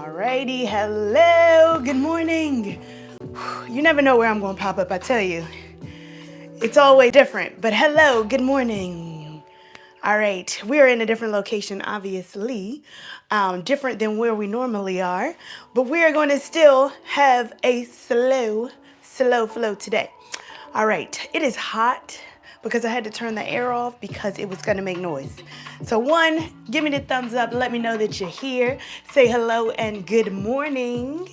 Alrighty, hello, good morning. You never know where I'm going to pop up, I tell you. It's always different, but hello, good morning. All right, we're in a different location, obviously, different than where we normally are, but we're going to still have a slow flow today. All right, it is hot because I had to turn the air off because it was going to make noise. So one, give me the thumbs up, let me know that you're here. Say hello and good morning.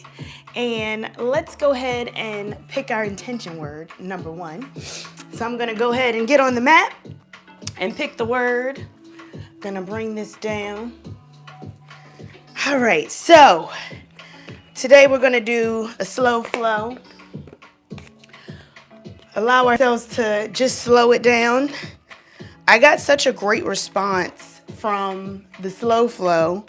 And let's go ahead and pick our intention word, number one. So I'm going to go ahead and get on the mat and pick the word. Gonna bring this down. All right, so today we're gonna do a slow flow. Allow ourselves to just slow it down. I got such a great response from the slow flow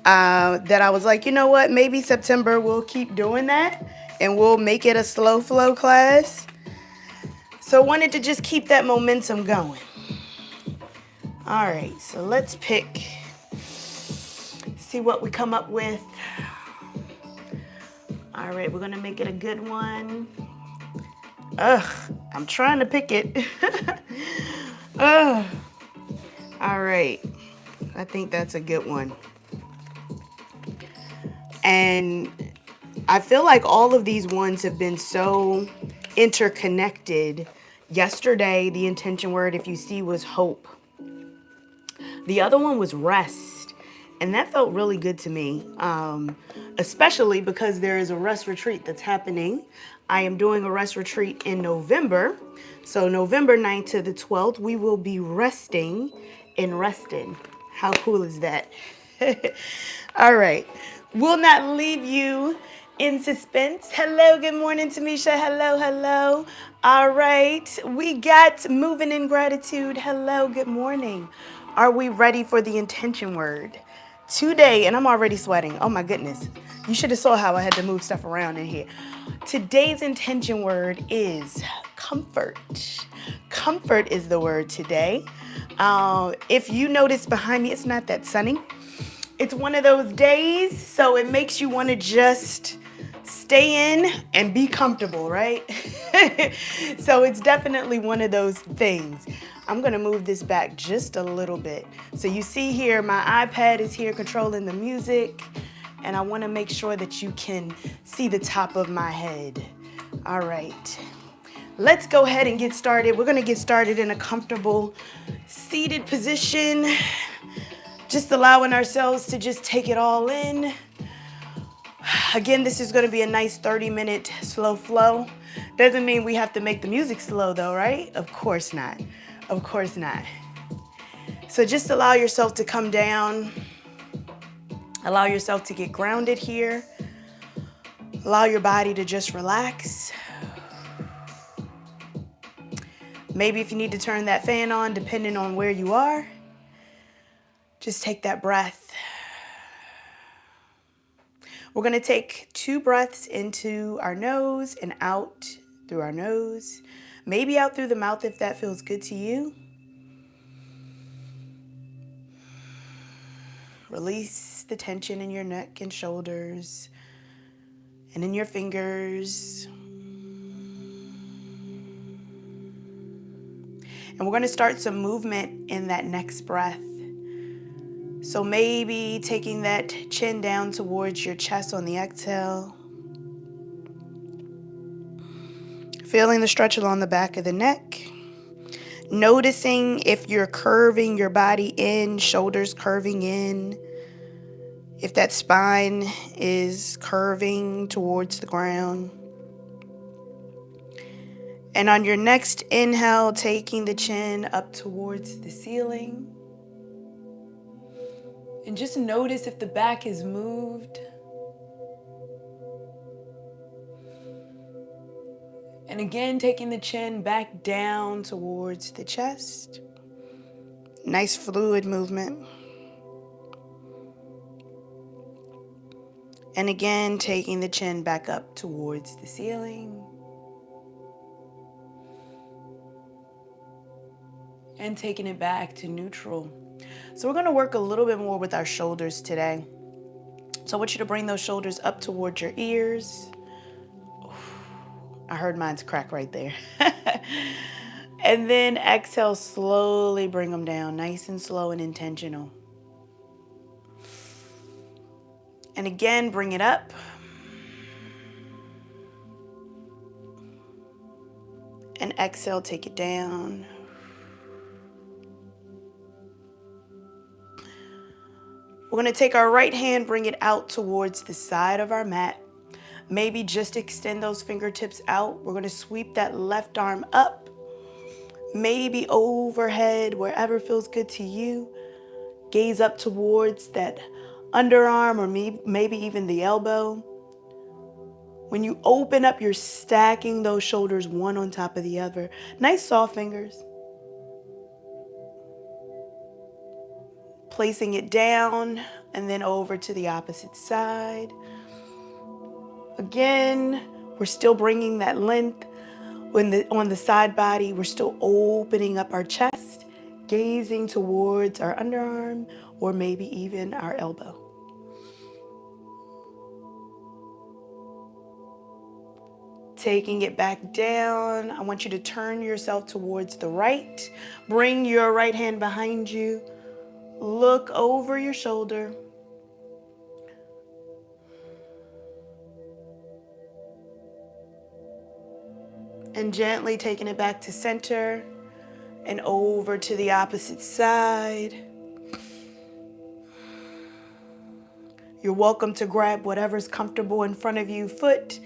that I was like, you know what? Maybe September we'll keep doing that and we'll make it a slow flow class. So I wanted to just keep that momentum going. All right, so let's see what we come up with. All right, we're gonna make it a good one. I'm trying to pick it. All right, I think that's a good one. And I feel like all of these ones have been so interconnected. Yesterday, the intention word, if you see, was hope. The other one was rest. And that felt really good to me, especially because there is a rest retreat that's happening. I am doing a rest retreat in November. So November 9th to the 12th, we will be resting and resting. How cool is that? All right. Will not leave you in suspense. Hello, good morning, Tamisha. Hello, hello. All right. We got moving in gratitude. Hello, good morning. Are we ready for the intention word? Today, and I'm already sweating. Oh my goodness. You should have saw how I had to move stuff around in here. Today's intention word is comfort. Comfort is the word today. If you notice behind me, it's not that sunny. It's one of those days, so it makes you want to just stay in and be comfortable, right? So it's definitely one of those things. I'm going to move this back just a little bit. So you see here, my iPad is here controlling the music, and I want to make sure that you can see the top of my head. All right. Let's go ahead and get started. We're going to get started in a comfortable seated position. Just allowing ourselves to just take it all in. Again, this is going to be a nice 30-minute slow flow. Doesn't mean we have to make the music slow though, right? Of course not. Of course not. So just allow yourself to come down. Allow yourself to get grounded here. Allow your body to just relax. Maybe if you need to turn that fan on, depending on where you are, just take that breath. We're going to take 2 breaths into our nose and out through our nose. Maybe out through the mouth if that feels good to you. Release the tension in your neck and shoulders and in your fingers. And we're going to start some movement in that next breath. So maybe taking that chin down towards your chest on the exhale. Feeling the stretch along the back of the neck. Noticing if you're curving your body in, shoulders curving in. If that spine is curving towards the ground. And on your next inhale, taking the chin up towards the ceiling. And just notice if the back is moved. And again, taking the chin back down towards the chest. Nice fluid movement. And again, taking the chin back up towards the ceiling. And taking it back to neutral. So we're going to work a little bit more with our shoulders today. So I want you to bring those shoulders up towards your ears. I heard mine's crack right there. And then exhale, slowly bring them down, nice and slow and intentional. And again, bring it up. And exhale, take it down. We're going to take our right hand, bring it out towards the side of our mat. Maybe just extend those fingertips out. We're going to sweep that left arm up, maybe overhead, wherever feels good to you. Gaze up towards that underarm or maybe even the elbow. When you open up, you're stacking those shoulders one on top of the other. Nice soft fingers. Placing it down and then over to the opposite side. Again, we're still bringing that length on the side body. We're still opening up our chest, gazing towards our underarm or maybe even our elbow. Taking it back down, I want you to turn yourself towards the right. Bring your right hand behind you. Look over your shoulder. And gently taking it back to center and over to the opposite side. You're welcome to grab whatever's comfortable in front of you, foot,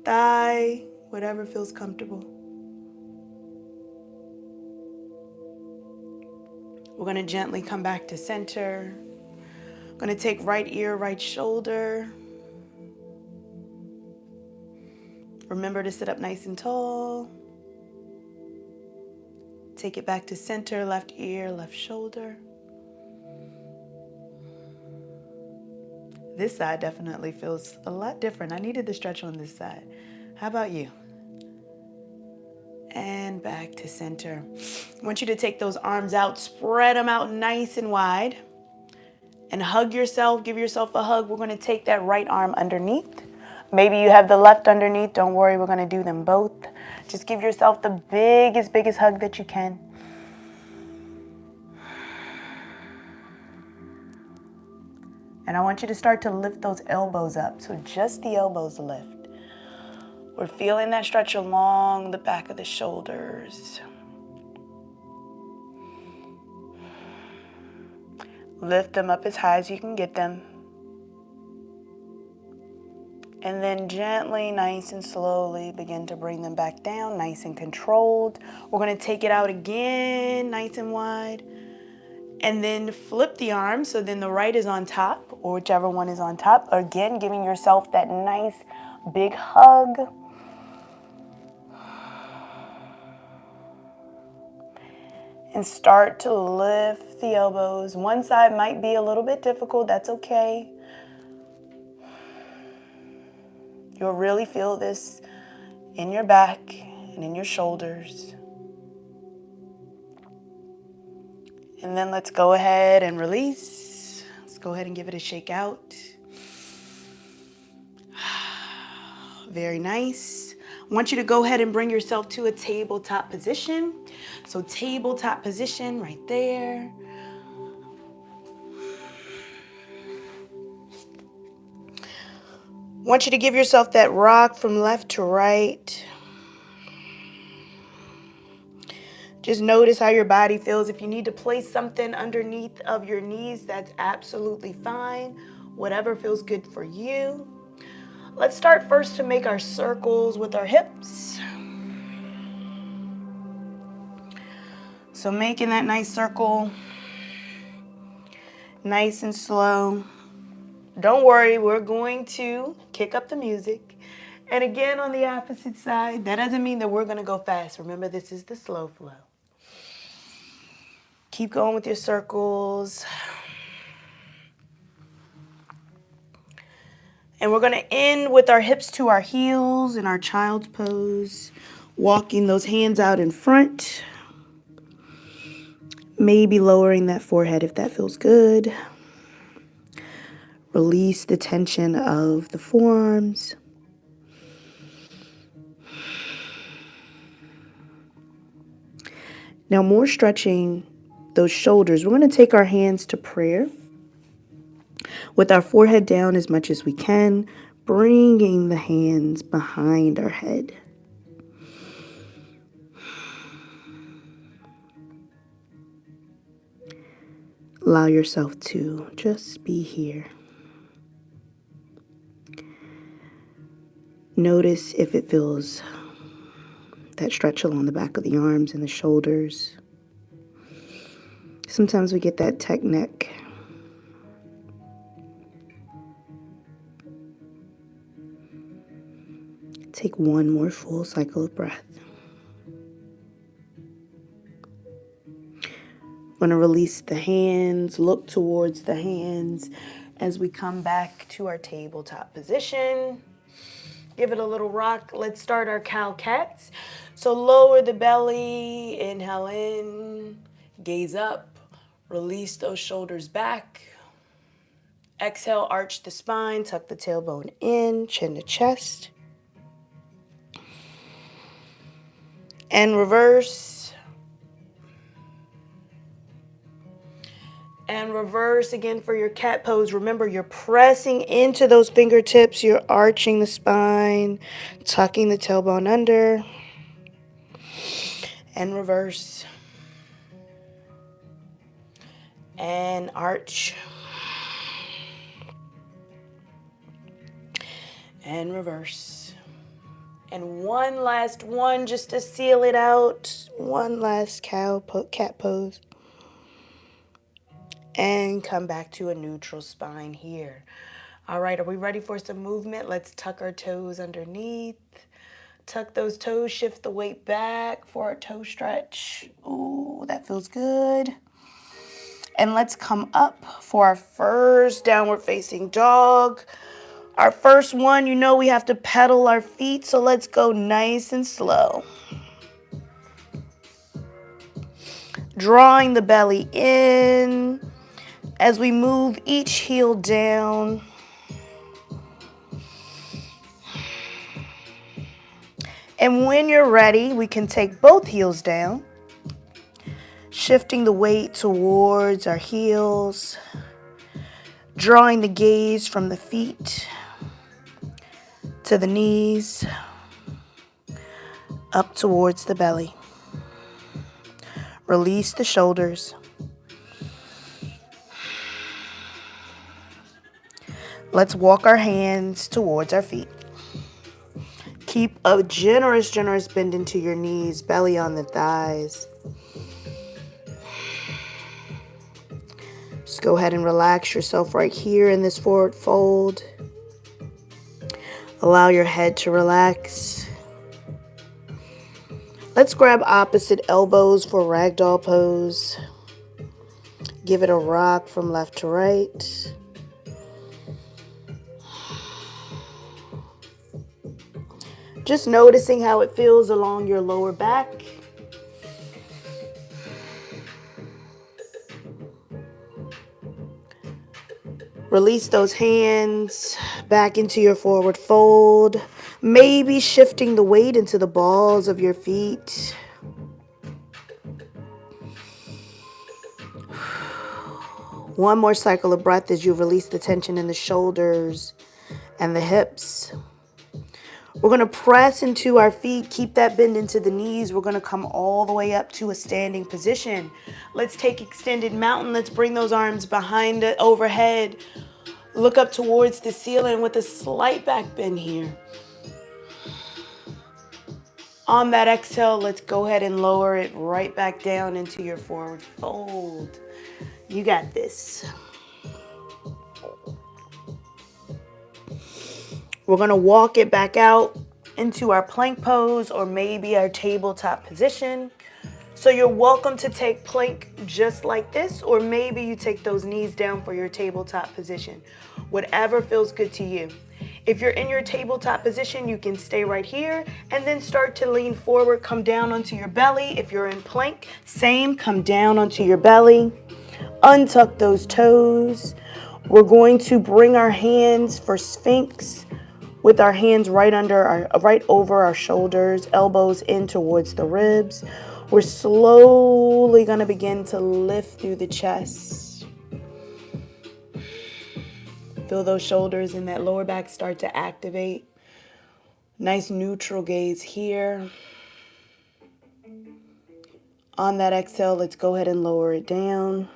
thigh, whatever feels comfortable. We're going to gently come back to center. Going to take right ear, right shoulder. Remember to sit up nice and tall. Take it back to center, left ear, left shoulder. This side definitely feels a lot different. I needed the stretch on this side. How about you? And back to center. I want you to take those arms out, spread them out nice and wide. And hug yourself, give yourself a hug. We're going to take that right arm underneath. Maybe you have the left underneath. Don't worry, we're going to do them both. Just give yourself the biggest hug that you can. And I want you to start to lift those elbows up. So just the elbows lift. We're feeling that stretch along the back of the shoulders. Lift them up as high as you can get them. And then gently, nice and slowly begin to bring them back down, nice and controlled. We're going to take it out again, nice and wide. And then flip the arm, so then the right is on top, or whichever one is on top. Again, giving yourself that nice big hug. And start to lift the elbows. One side might be a little bit difficult, that's okay. You'll really feel this in your back and in your shoulders. And then let's go ahead and release. Let's go ahead and give it a shake out. Very nice. I want you to go ahead and bring yourself to a tabletop position. So tabletop position right there. I want you to give yourself that rock from left to right. Just notice how your body feels. If you need to place something underneath of your knees, that's absolutely fine. Whatever feels good for you. Let's start first to make our circles with our hips. So making that nice circle, nice and slow. Don't worry, we're going to kick up the music. And again, on the opposite side, that doesn't mean that we're going to go fast. Remember, this is the slow flow. Keep going with your circles. And we're going to end with our hips to our heels in our child's pose. Walking those hands out in front. Maybe lowering that forehead if that feels good. Release the tension of the forearms. Now, more stretching those shoulders. We're going to take our hands to prayer with our forehead down as much as we can, bringing the hands behind our head. Allow yourself to just be here. Notice if it feels that stretch along the back of the arms and the shoulders. Sometimes we get that tech neck. Take one more full cycle of breath. We're going to release the hands, look towards the hands as we come back to our tabletop position. Give it a little rock. Let's start our cow-cats. So lower the belly, inhale in, gaze up, release those shoulders back. Exhale, arch the spine, tuck the tailbone in, chin to chest. And reverse. And reverse again for your cat pose. Remember, you're pressing into those fingertips. You're arching the spine, tucking the tailbone under. And reverse. And arch. And reverse. And one last one just to seal it out. One last cat pose. And come back to a neutral spine here. All right, are we ready for some movement? Let's tuck our toes underneath. Tuck those toes, shift the weight back for a toe stretch. Ooh, that feels good. And let's come up for our first downward facing dog. Our first one, you know we have to pedal our feet, so let's go nice and slow. Drawing the belly in as we move each heel down. And when you're ready, we can take both heels down, shifting the weight towards our heels, drawing the gaze from the feet to the knees, up towards the belly. Release the shoulders. Let's walk our hands towards our feet. Keep a generous bend into your knees, belly on the thighs. Just go ahead and relax yourself right here in this forward fold. Allow your head to relax. Let's grab opposite elbows for ragdoll pose. Give it a rock from left to right. Just noticing how it feels along your lower back. Release those hands back into your forward fold. Maybe shifting the weight into the balls of your feet. One more cycle of breath as you release the tension in the shoulders and the hips. We're going to press into our feet. Keep that bend into the knees. We're going to come all the way up to a standing position. Let's take extended mountain. Let's bring those arms behind it, overhead. Look up towards the ceiling with a slight back bend here. On that exhale, let's go ahead and lower it right back down into your forward fold. You got this. We're going to walk it back out into our plank pose or maybe our tabletop position. So you're welcome to take plank just like this, or maybe you take those knees down for your tabletop position. Whatever feels good to you. If you're in your tabletop position, you can stay right here and then start to lean forward, come down onto your belly. If you're in plank, same, come down onto your belly. Untuck those toes. We're going to bring our hands for Sphinx with our hands right over our shoulders, elbows in towards the ribs. We're slowly going to begin to lift through the chest. Feel those shoulders and that lower back start to activate. Nice neutral gaze here. On that exhale, let's go ahead and lower it down.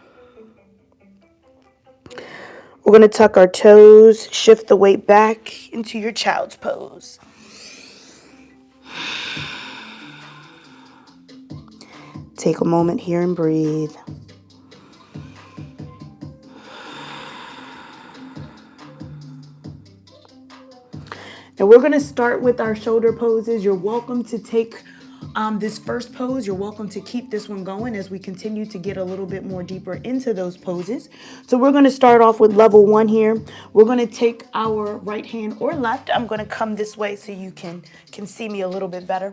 We're going to tuck our toes, shift the weight back into your child's pose. Take a moment here and breathe. And we're going to start with our shoulder poses. You're welcome to take this first pose. You're welcome to keep this one going as we continue to get a little bit more deeper into those poses. So we're going to start off with level 1 here. We're going to take our right hand or left. I'm going to come this way so you can see me a little bit better.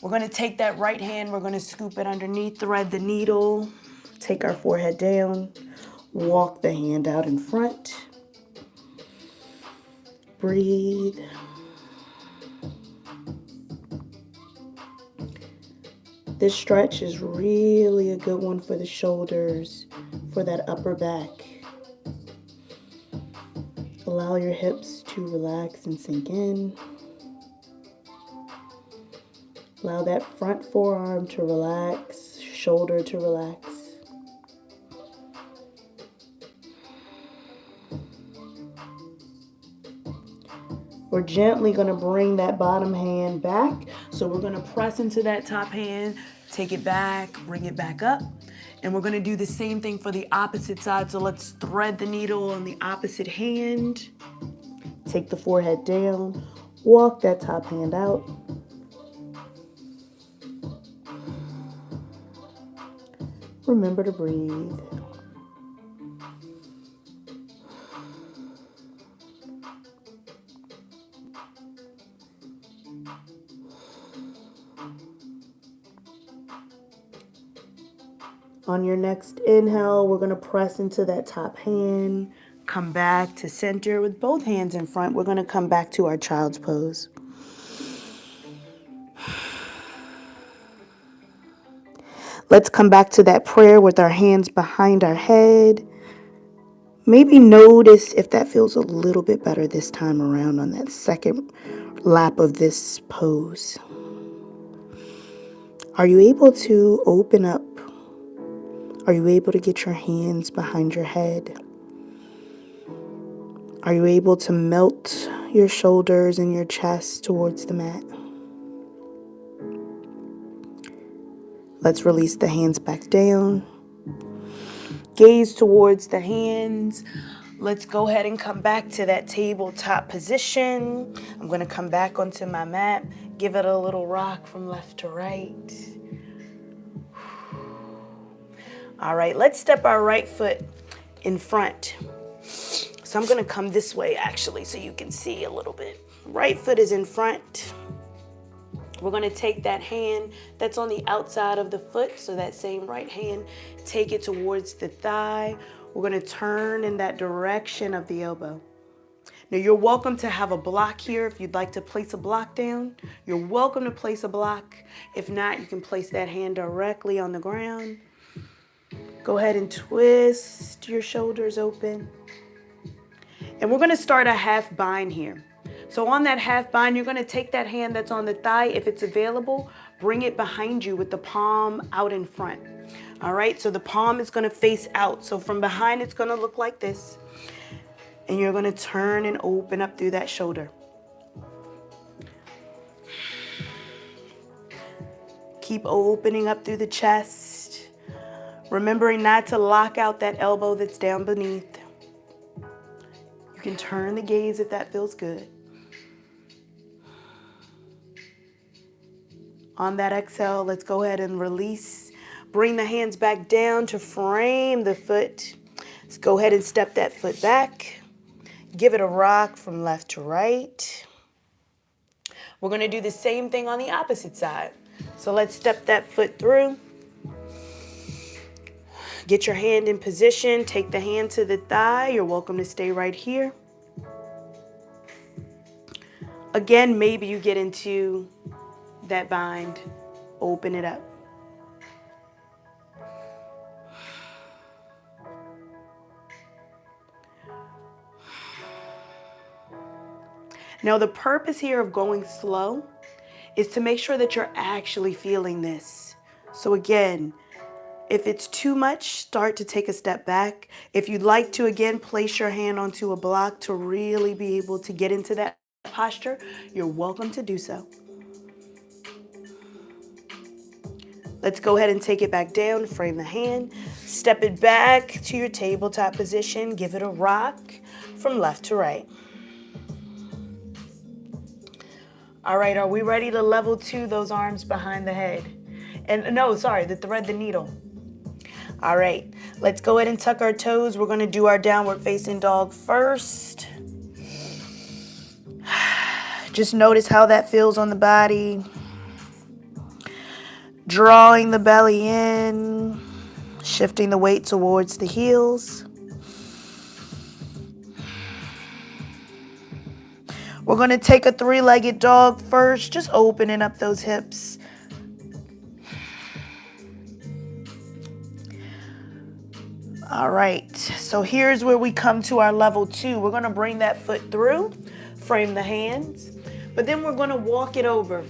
We're going to take that right hand. We're going to scoop it underneath, thread the needle, take our forehead down, walk the hand out in front. Breathe. This stretch is really a good one for the shoulders, for that upper back. Allow your hips to relax and sink in. Allow that front forearm to relax, shoulder to relax. We're gently going to bring that bottom hand back. So we're going to press into that top hand, take it back, bring it back up. And we're going to do the same thing for the opposite side. So let's thread the needle on the opposite hand. Take the forehead down, walk that top hand out. Remember to breathe. On your next inhale, we're going to press into that top hand, come back to center with both hands in front. We're going to come back to our child's pose. Let's come back to that prayer with our hands behind our head. Maybe notice if that feels a little bit better this time around on that second lap of this pose. Are you able to open up? Are you able to get your hands behind your head? Are you able to melt your shoulders and your chest towards the mat? Let's release the hands back down. Gaze towards the hands. Let's go ahead and come back to that tabletop position. I'm going to come back onto my mat. Give it a little rock from left to right. All right, let's step our right foot in front. So I'm going to come this way actually so you can see a little bit. Right foot is in front. We're going to take that hand that's on the outside of the foot, so that same right hand, take it towards the thigh. We're going to turn in that direction of the elbow. Now you're welcome to have a block here if you'd like to place a block down. You're welcome to place a block. If not, you can place that hand directly on the ground. Go ahead and twist your shoulders open. And we're going to start a half bind here. So on that half bind, you're going to take that hand that's on the thigh. If it's available, bring it behind you with the palm out in front. All right, so the palm is going to face out. So from behind, it's going to look like this. And you're going to turn and open up through that shoulder. Keep opening up through the chest. Remembering not to lock out that elbow that's down beneath. You can turn the gaze if that feels good. On that exhale, let's go ahead and release. Bring the hands back down to frame the foot. Let's go ahead and step that foot back. Give it a rock from left to right. We're going to do the same thing on the opposite side. So let's step that foot through. Get your hand in position. Take the hand to the thigh. You're welcome to stay right here. Again, maybe you get into that bind. Open it up. Now, the purpose here of going slow is to make sure that you're actually feeling this. So again, if it's too much, start to take a step back. If you'd like to, again, place your hand onto a block to really be able to get into that posture, you're welcome to do so. Let's go ahead and take it back down, frame the hand, step it back to your tabletop position, give it a rock from left to right. All right, are we ready to level 2 those arms behind the head? And no, sorry, the thread the needle. All right, let's go ahead and tuck our toes. We're gonna do our downward facing dog first. Just notice how that feels on the body. Drawing the belly in, shifting the weight towards the heels. We're going to take a 3-legged dog first, just opening up those hips. All right, so here's where we come to our level 2. We're going to bring that foot through, frame the hands, but then we're going to walk it over.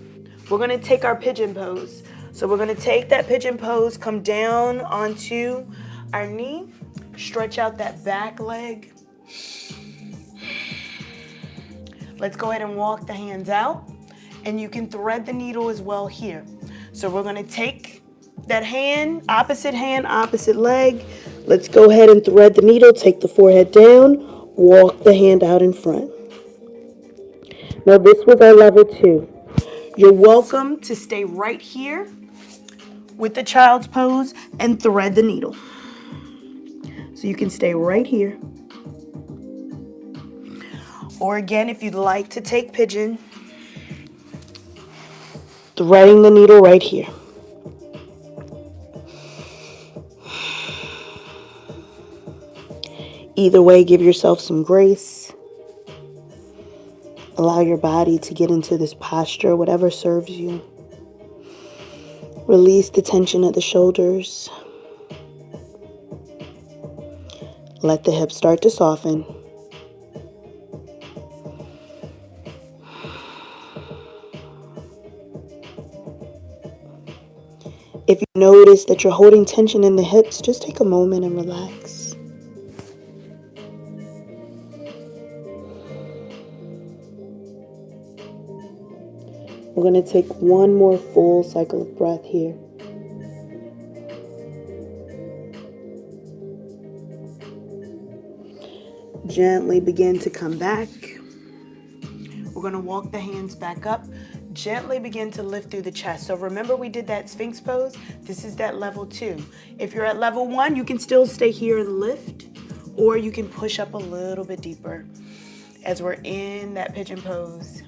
We're going to take our pigeon pose. So we're going to take that pigeon pose, come down onto our knee, stretch out that back leg. Let's go ahead and walk the hands out, and you can thread the needle as well here. So we're going to take that hand, opposite leg. Let's go ahead and thread the needle, take the forehead down, walk the hand out in front. Now this was our level 2. You're welcome to stay right here with the child's pose and thread the needle. So you can stay right here. Or again, if you'd like to take pigeon, threading the needle right here. Either way, give yourself some grace. Allow your body to get into this posture, whatever serves you. Release the tension at the shoulders. Let the hips start to soften. If you notice that you're holding tension in the hips, just take a moment and relax. We're going to take one more full cycle of breath here. Gently begin to come back. We're going to walk the hands back up. Gently begin to lift through the chest. So remember we did that Sphinx pose? This is that level 2. If you're at level 1, you can still stay here and lift, or you can push up a little bit deeper as we're in that pigeon pose.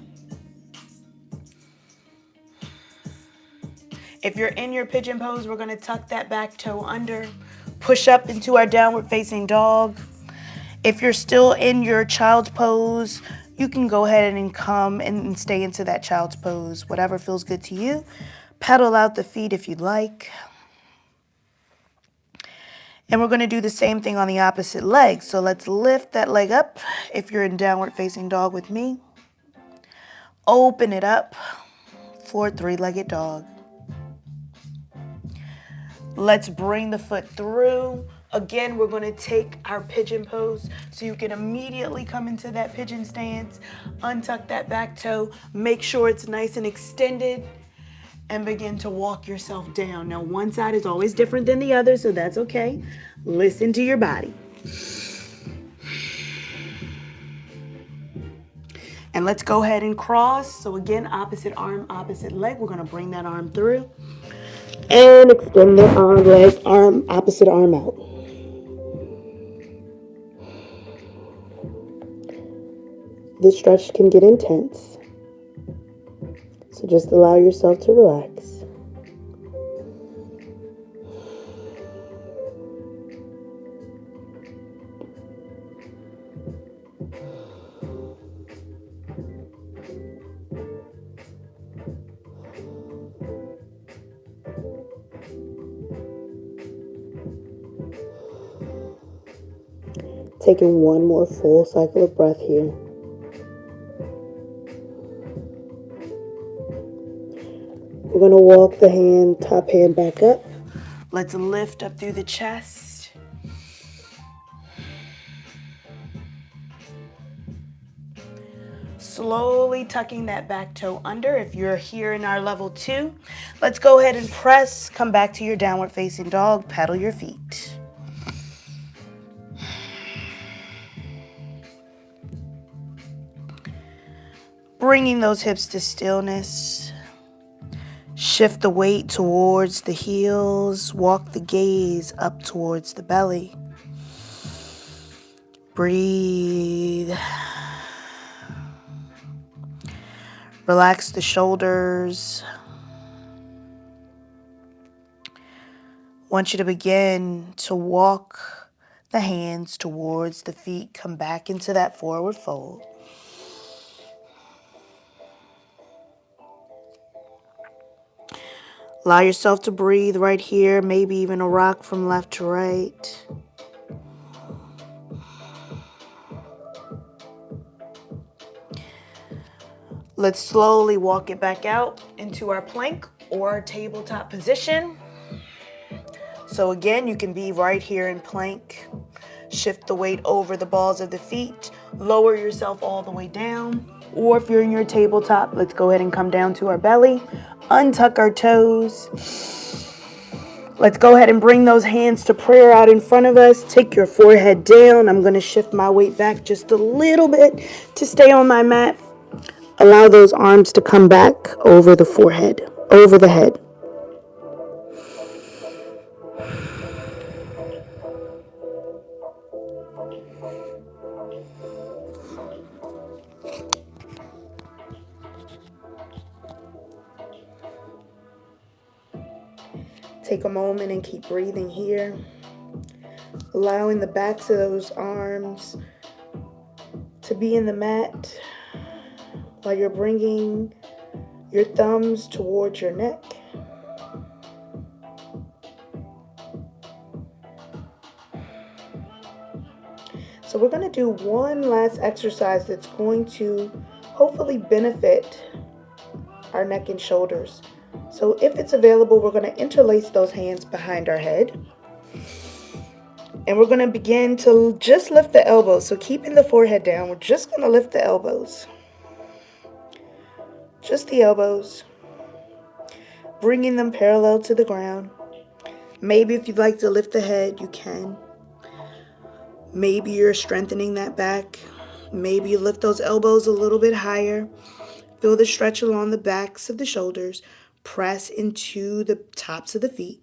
If you're in your pigeon pose, we're going to tuck that back toe under, push up into our downward facing dog. If you're still in your child's pose, you can go ahead and come and stay into that child's pose, whatever feels good to you. Pedal out the feet if you'd like. And we're going to do the same thing on the opposite leg. So let's lift that leg up if you're in downward facing dog with me. Open it up for 3-legged dog. Let's bring the foot through. Again, we're going to take our pigeon pose so you can immediately come into that pigeon stance. Untuck that back toe. Make sure it's nice and extended and begin to walk yourself down. Now, one side is always different than the other, so that's okay. Listen to your body. And let's go ahead and cross. So again, opposite arm, opposite leg. We're going to bring that arm through and extend the arm, leg, arm, opposite arm out. This stretch can get intense, so just allow yourself to relax. taking one more full cycle of breath here. We're going to walk the hand, top hand back up. Let's lift up through the chest. Slowly tucking that back toe under. If you're here in our level 2, let's go ahead and press. Come back to your downward facing dog. Pedal your feet. Bringing those hips to stillness. Shift the weight towards the heels. Walk the gaze up towards the belly. Breathe. Relax the shoulders. Want you to begin to walk the hands towards the feet. Come back into that forward fold. Allow yourself to breathe right here, maybe even a rock from left to right. Let's slowly walk it back out into our plank or our tabletop position. So again, you can be right here in plank. Shift the weight over the balls of the feet. Lower yourself all the way down. Or if you're in your tabletop, let's go ahead and come down to our belly. Untuck our toes. Let's go ahead and bring those hands to prayer out in front of us. Take your forehead down. I'm going to shift my weight back just a little bit to stay on my mat. Allow those arms to come back over the forehead, over the head. Take a moment and keep breathing here. Allowing the backs of those arms to be in the mat while you're bringing your thumbs towards your neck. So we're going to do one last exercise that's going to hopefully benefit our neck and shoulders. So if it's available, we're going to interlace those hands behind our head. And we're going to begin to just lift the elbows. So keeping the forehead down, we're just going to lift the elbows. Just the elbows. Bringing them parallel to the ground. Maybe if you'd like to lift the head, you can. Maybe you're strengthening that back. Maybe you lift those elbows a little bit higher. Feel the stretch along the backs of the shoulders. Press into the tops of the feet.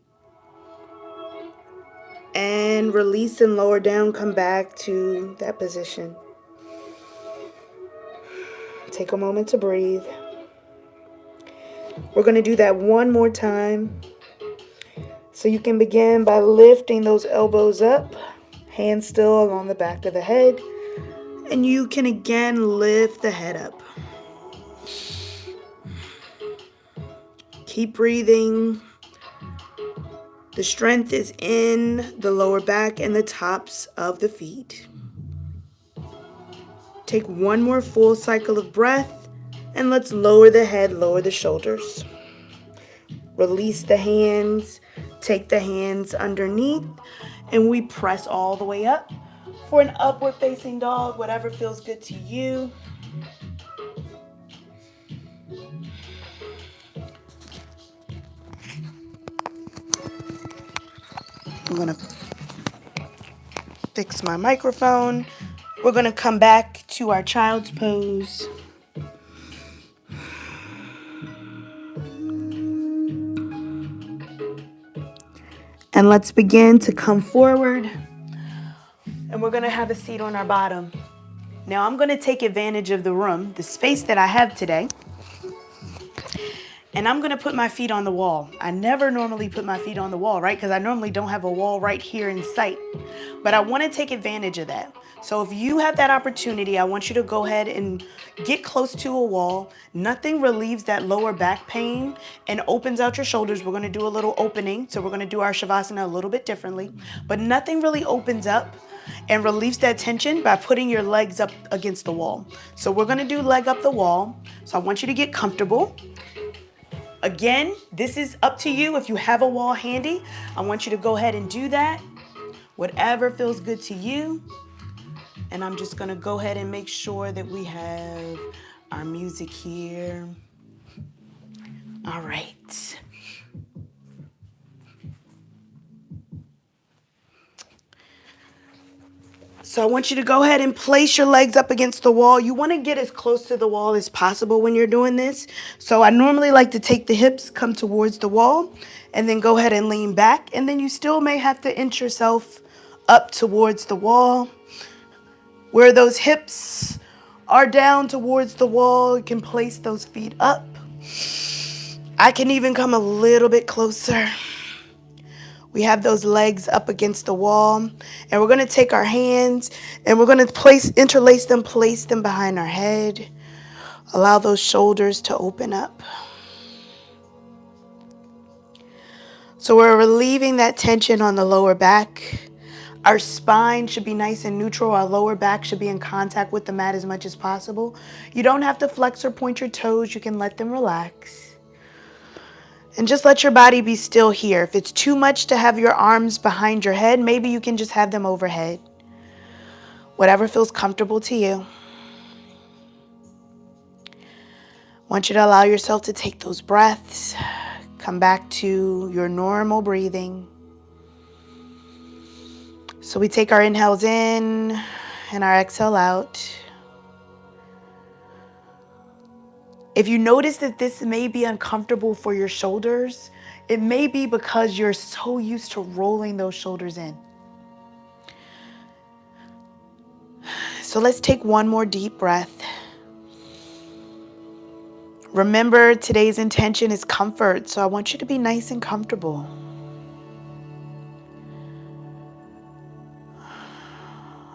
And release and lower down. Come back to that position. Take a moment to breathe. We're going to do that one more time. So you can begin by lifting those elbows up. Hands still along the back of the head. And you can again lift the head up. Keep breathing. The strength is in the lower back and the tops of the feet. Take one more full cycle of breath, and let's lower the head, lower the shoulders. Release the hands, take the hands underneath, and we press all the way up for an upward facing dog, whatever feels good to you. I'm going to fix my microphone. We're going to come back to our child's pose. And let's begin to come forward. And we're going to have a seat on our bottom. Now I'm going to take advantage of the room, the space that I have today. And I'm going to put my feet on the wall. I never normally put my feet on the wall, right? Because I normally don't have a wall right here in sight. But I want to take advantage of that. So if you have that opportunity, I want you to go ahead and get close to a wall. Nothing relieves that lower back pain and opens out your shoulders. We're going to do a little opening. So we're going to do our Shavasana a little bit differently. But nothing really opens up and relieves that tension by putting your legs up against the wall. So we're going to do leg up the wall. So I want you to get comfortable. Again, this is up to you. If you have a wall handy, I want you to go ahead and do that. Whatever feels good to you. And I'm just gonna go ahead and make sure that we have our music here. All right. So I want you to go ahead and place your legs up against the wall. You want to get as close to the wall as possible when you're doing this. So I normally like to take the hips, come towards the wall, and then go ahead and lean back. And then you still may have to inch yourself up towards the wall. Where those hips are down towards the wall, you can place those feet up. I can even come a little bit closer. We have those legs up against the wall, and we're going to take our hands and we're going to interlace them, place them behind our head. Allow those shoulders to open up. So we're relieving that tension on the lower back. Our spine should be nice and neutral. Our lower back should be in contact with the mat as much as possible. You don't have to flex or point your toes. You can let them relax. And just let your body be still here. If it's too much to have your arms behind your head, maybe you can just have them overhead. Whatever feels comfortable to you. I want you to allow yourself to take those breaths. Come back to your normal breathing. So we take our inhales in and our exhale out. If you notice that this may be uncomfortable for your shoulders, it may be because you're so used to rolling those shoulders in. So let's take one more deep breath. Remember, today's intention is comfort, so I want you to be nice and comfortable.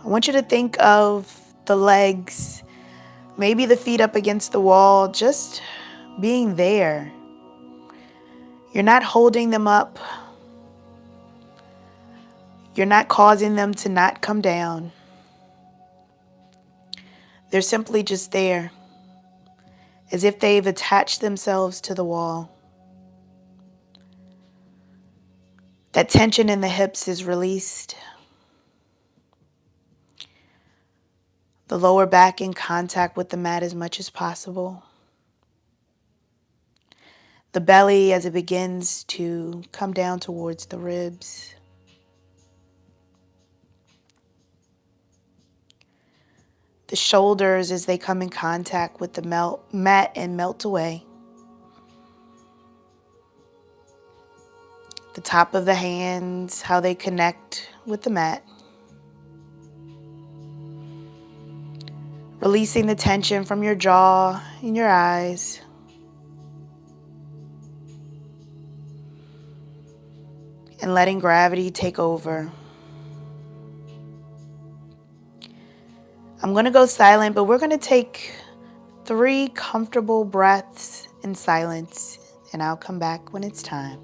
I want you to think of the legs, maybe the feet up against the wall, just being there. You're not holding them up. You're not causing them to not come down. They're simply just there, as if they've attached themselves to the wall. That tension in the hips is released. The lower back in contact with the mat as much as possible. The belly as it begins to come down towards the ribs. The shoulders as they come in contact with the mat and melt away. The top of the hands, how they connect with the mat. Releasing the tension from your jaw and your eyes. And letting gravity take over. I'm going to go silent, but we're going to take 3 comfortable breaths in silence, and I'll come back when it's time.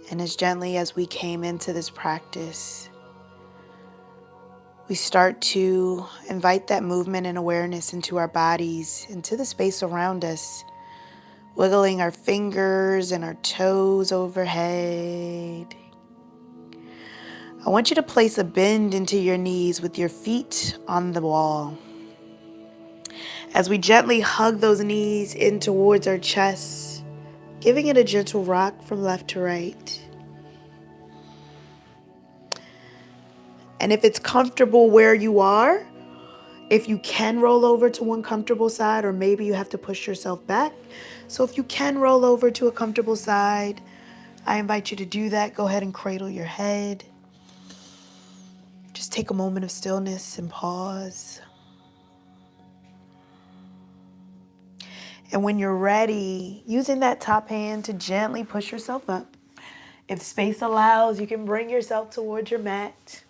And as gently as we came into this practice, we start to invite that movement and awareness into our bodies, into the space around us, wiggling our fingers and our toes overhead. I want you to place a bend into your knees with your feet on the wall. As we gently hug those knees in towards our chest, giving it a gentle rock from left to right. And if it's comfortable where you are, if you can roll over to one comfortable side, or maybe you have to push yourself back. So if you can roll over to a comfortable side, I invite you to do that. Go ahead and cradle your head. Just take a moment of stillness and pause. And when you're ready, using that top hand to gently push yourself up. If space allows, you can bring yourself towards your mat.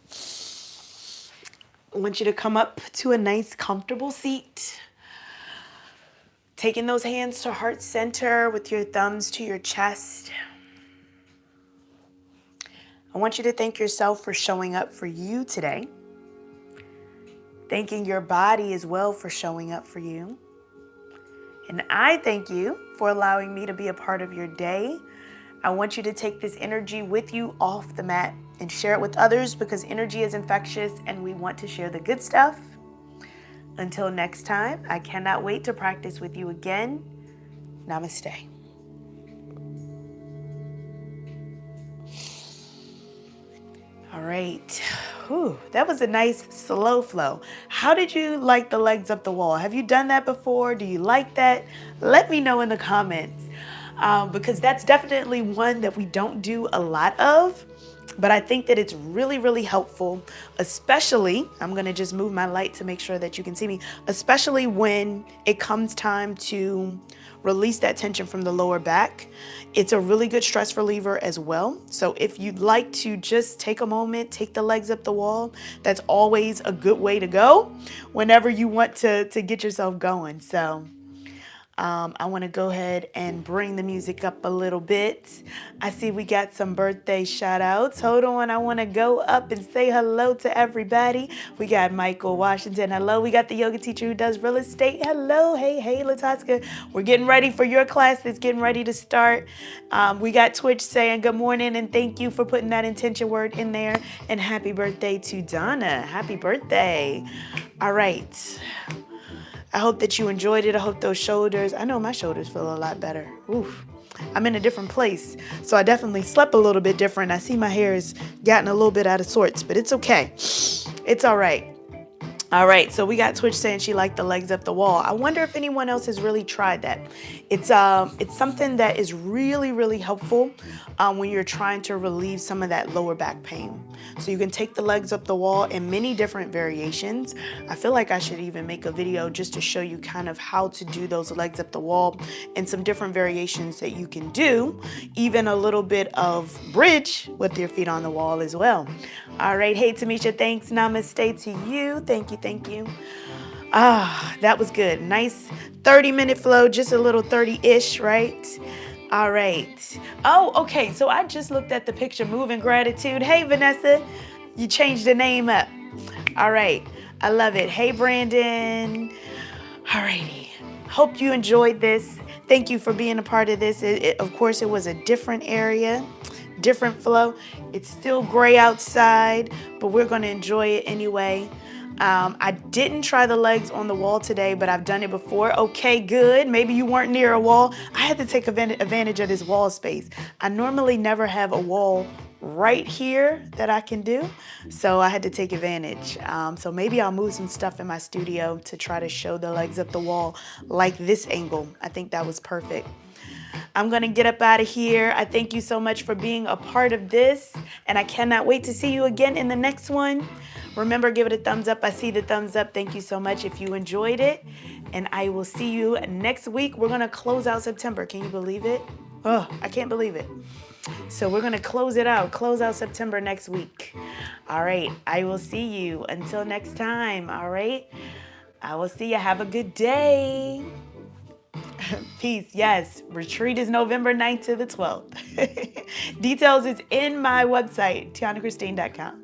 I want you to come up to a nice, comfortable seat. Taking those hands to heart center with your thumbs to your chest. I want you to thank yourself for showing up for you today. Thanking your body as well for showing up for you. And I thank you for allowing me to be a part of your day. I want you to take this energy with you off the mat and share it with others, because energy is infectious and we want to share the good stuff. Until next time, I cannot wait to practice with you again. Namaste. All right. Whew, that was a nice slow flow. How did you like the legs up the wall? Have you done that before? Do you like that? Let me know in the comments, because that's definitely one that we don't do a lot of. But I think that it's really, really helpful, especially, I'm going to just move my light to make sure that you can see me, especially when it comes time to release that tension from the lower back. It's a really good stress reliever as well. So if you'd like to just take a moment, take the legs up the wall, that's always a good way to go whenever you want to get yourself going. So I want to go ahead and bring the music up a little bit. I see we got some birthday shout outs. Hold on. I want to go up and say hello to everybody. We got Michael Washington. Hello. We got the yoga teacher who does real estate. Hello. Hey, Lataska. We're getting ready for your class that's getting ready to start. We got Twitch saying good morning and thank you for putting that intention word in there. And happy birthday to Donna. Happy birthday. All right. I hope that you enjoyed it. I hope those shoulders, I know my shoulders feel a lot better. Oof. I'm in a different place. So I definitely slept a little bit different. I see my hair has gotten a little bit out of sorts, but it's okay. It's all right. All right, so we got Twitch saying she liked the legs up the wall. I wonder if anyone else has really tried that. It's something that is really, really helpful when you're trying to relieve some of that lower back pain. So you can take the legs up the wall in many different variations. I feel like I should even make a video just to show you kind of how to do those legs up the wall and some different variations that you can do. Even a little bit of bridge with your feet on the wall as well. All right, hey Tamisha, thanks. Namaste to you. Thank you. That was good. Nice 30-minute flow, just a little 30-ish, right? All right. Oh, okay. So I just looked at the picture, Moving Gratitude. Hey, Vanessa, you changed the name up. All right. I love it. Hey, Brandon. All righty. Hope you enjoyed this. Thank you for being a part of this. Of course, it was a different area, different flow. It's still gray outside, but we're going to enjoy it anyway. I didn't try the legs on the wall today, but I've done it before. Okay, good. Maybe you weren't near a wall. I had to take advantage of this wall space. I normally never have a wall right here that I can do, so I had to take advantage. So maybe I'll move some stuff in my studio to try to show the legs up the wall like this angle. I think that was perfect. I'm going to get up out of here. I thank you so much for being a part of this, and I cannot wait to see you again in the next one. Remember, give it a thumbs up. I see the thumbs up. Thank you so much if you enjoyed it, and I will see you next week. We're going to close out September. Can you believe it? Oh, I can't believe it. So we're going to close out September next week. All right. I will see you until next time. All right. I will see you. Have a good day. Peace. Yes. Retreat is November 9th to the 12th. Details is in my website, tiannachristine.com.